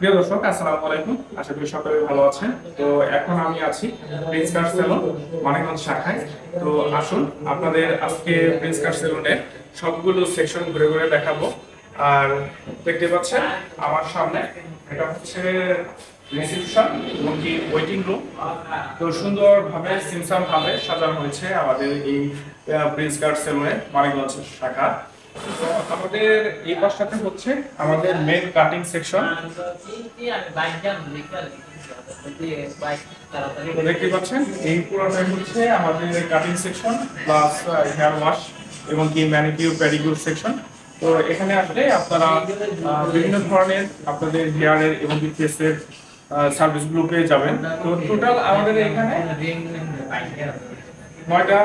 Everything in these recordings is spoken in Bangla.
প্রিয় দর্শক, আসসালামু আলাইকুম। আশা করি সকলে ভালো আছেন। তো এখন আমি আছি প্রিন্স কাট সেলুন মানিকগঞ্জ শাখায়। তো আসুন, আপনাদের আজকে প্রিন্স কাট সেলুনের সবগুলো সেকশন ঘুরে ঘুরে দেখাবো। আর দেখতে পাচ্ছেন আমার সামনে, এটা হচ্ছে রিসেপশন এবং কি ওয়েটিং রুম। তো সুন্দরভাবে সিমসাম ভাবে সাজানো হয়েছে আমাদের এই প্রিন্স কাট সেলুনের মানিকগঞ্জ শাখা। তো আমাদের এই পাশটাতে হচ্ছে আমাদের মেন কাটিং সেকশন। তো দেখতে পাচ্ছেন এই পুরোটাই হচ্ছে আমাদের cutting section plus hair wash এবং কি ম্যানিকিউর প্যাডিকিউর সেকশন। তো এখানে আসলে আপনারা বিভিন্ন ধরনের আপনাদের হেয়ারের এবং কি ফেসের সার্ভিসগুলো পেয়ে যাবেন। তো টোটাল আমাদের এখানে 9টা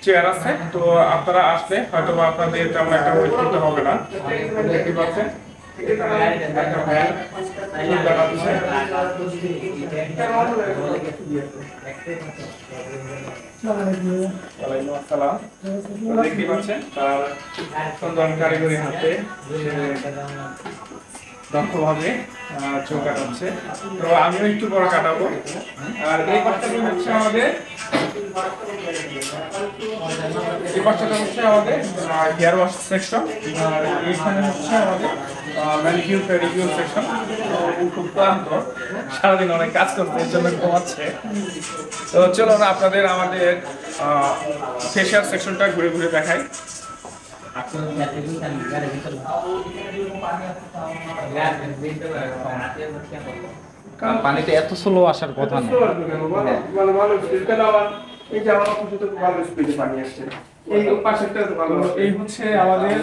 চেয়ার আছে। তো আপনারা আসলে হয়তো বা আপনাদের তেমন একটা ওয়েট করতে হবে না। দেখতে পাচ্ছেন একটা ভ্যান দেখাচ্ছে। ওয়ালাইকুম আসসালাম। দেখতে পাচ্ছেন তার সুন্দর কারিগরি হাতে দক্ষভাবে চুল কাটাচ্ছে। তো আমিও একটু বড় কাটাবো। আর এই পাশটাতে হচ্ছে আমাদের হেয়ার ওয়াশ সেকশন। আর এইখানে হচ্ছে আমাদের ম্যানিকিউর পেডিকিউর সেকশন। খুব ক্লান্ত, সারাদিন অনেক কাজ করতে, এর জন্য ঘুমাচ্ছে। তো চলো না আপনাদের আমাদের ফেশিয়াল সেকশনটা ঘুরে ঘুরে দেখাই। কারণ পানিতে এত স্লো আসার কথা না। এই হচ্ছে আমাদের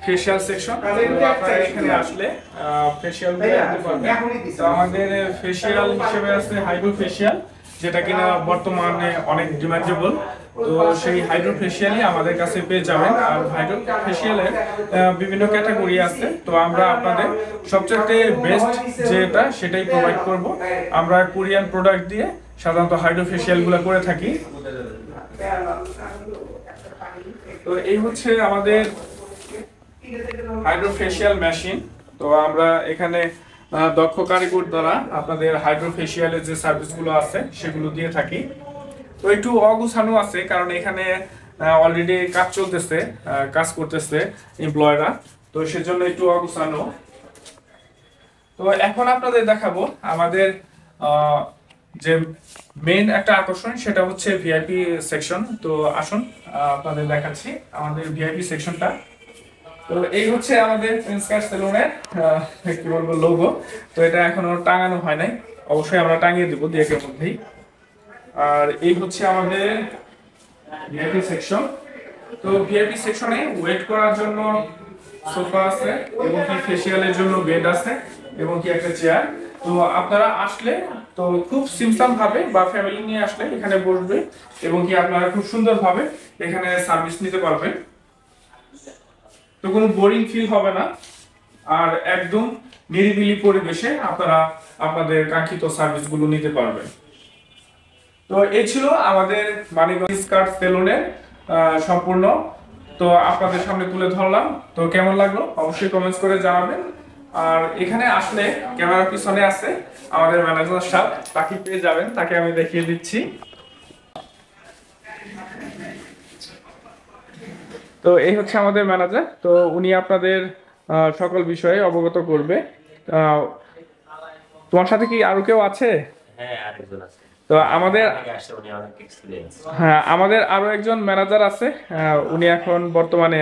ফেশিয়াল সেকশন। এখানে আসলে ফেশিয়াল আমাদের ফেশিয়াল হিসেবে আছে হাইড্রো ফেশিয়াল, যেটা কিনা বর্তমানে অনেক ডিমান্ডেবল। তো সেই হাইড্রো ফেশিয়ালই আমাদের কাছে পেয়ে যাবেন। আর হাইড্রো ফেশিয়ালের বিভিন্ন ক্যাটাগরি আছে। তো আমরা আপনাদের সবচেয়ে বেস্ট যেটা সেটাই প্রোভাইড করব। আমরা কোরিয়ান প্রোডাক্ট দিয়ে সাধারণত হাইড্রো ফেশিয়ালগুলো করে থাকি। তো এই হচ্ছে আমাদের হাইড্রো ফেশিয়াল মেশিন। তো আমরা এখানে দক্ষ কারিগর দ্বারা আপনাদের হাইড্রো ফেশিয়ালের যে সার্ভিসগুলো আছে সেগুলো দিয়ে থাকি। তো একটু অগুছানো আছে, কারণ এখানে অলরেডি কাজ চলতেছে, কাজ করতেছে এমপ্লয়রা। তো সেজন্য একটু অগুছানো। তো এখন আপনাদের দেখাবো আমাদের যে মেইন একটা আকর্ষণ, সেটা হচ্ছে ভিআইপি সেকশন। তো আসুন আপনাদের দেখাচ্ছি আমাদের ভিআইপি সেকশনটা। তো এই হচ্ছে আমাদের প্রিন্স কাট সেলুনের কি বলবো লোগো। তো এটা এখনো টাঙানো হয় নাই, অবশ্যই আমরা টাঙিয়ে দেবো 2-1 এর মধ্যেই। আর এই হচ্ছে আমাদের ভিআইপি সেকশন। তো ভিআইপি সেকশনে ওয়েট করার জন্য সোফা আছে এবং কি ফেসিয়ালের জন্য বেড আছে এবং কি একটা চেয়ার। তো আপনারা আসলে তো খুব সিম্পল ভাবে বা ফ্যামিলি নিয়ে আসলে এখানে বসবে এবং কি আপনারা খুব সুন্দর ভাবে এখানে সার্ভিস নিতে পারবেন। তো কোনো বোরিং ফিল হবে না। আর একদম নিরিবিলি পরিবেশে আপনারা আপনাদের কাঙ্ক্ষিত সার্ভিসগুলো নিতে পারবেন। তো এই ছিল আমাদের মানিকগঞ্জ কাট সেলুনের সম্পূর্ণ। তো আপনাদের সামনে তুলে ধরলাম। তো কেমন লাগলো অবশ্যই কমেন্টস করে জানাবেন। আর এখানে আসলে ক্যামেরার পিছনে আছে আমাদের ম্যানেজার সাহেব, তাকে পেয়ে যাবেন, তাকে আমি দেখিয়ে দিচ্ছি। তো এই হচ্ছে আমাদের ম্যানেজার। তো উনি আপনাদের সকল বিষয়ে অবগত করবে। আহ, তোমার সাথে কি আরো কেউ আছে? হ্যাঁ, আরেকজন আছে। তো আমাদের আগে আসছে, উনি অনেক এক্সপিরিয়েন্স। হ্যাঁ, আমাদের আরো একজন ম্যানেজার আছে। উনি এখন বর্তমানে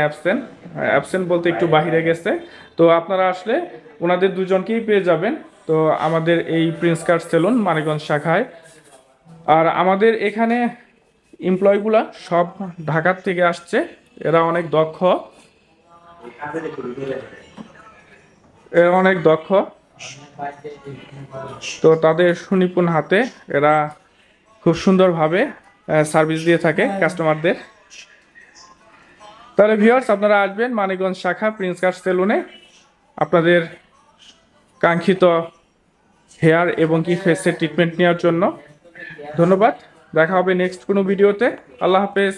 অ্যাবসেন্ট বলতে একটু বাহিরে গেছে। তো আপনারা আসলে ওনাদের দুজনকেই পেয়ে যাবেন। তো আমাদের এই প্রিন্স কাট সেলুন মানিকগঞ্জ শাখায়। আর আমাদের এখানে এমপ্লয়িগুলা সব ঢাকার থেকে আসছে। এরা অনেক দক্ষ, তো তাদের সুনিপুণ হাতে এরা খুব সুন্দরভাবে সার্ভিস দিয়ে থাকে কাস্টমারদের। তাহলে ভিউয়ার্স, আপনারা আসবেন মানিকগঞ্জ শাখা প্রিন্স কাট সেলুনে আপনাদের কাঙ্ক্ষিত হেয়ার এবং কি ফেসের ট্রিটমেন্ট নেওয়ার জন্য। ধন্যবাদ, দেখা হবে নেক্সট কোনো ভিডিওতে। আল্লাহ হাফেজ।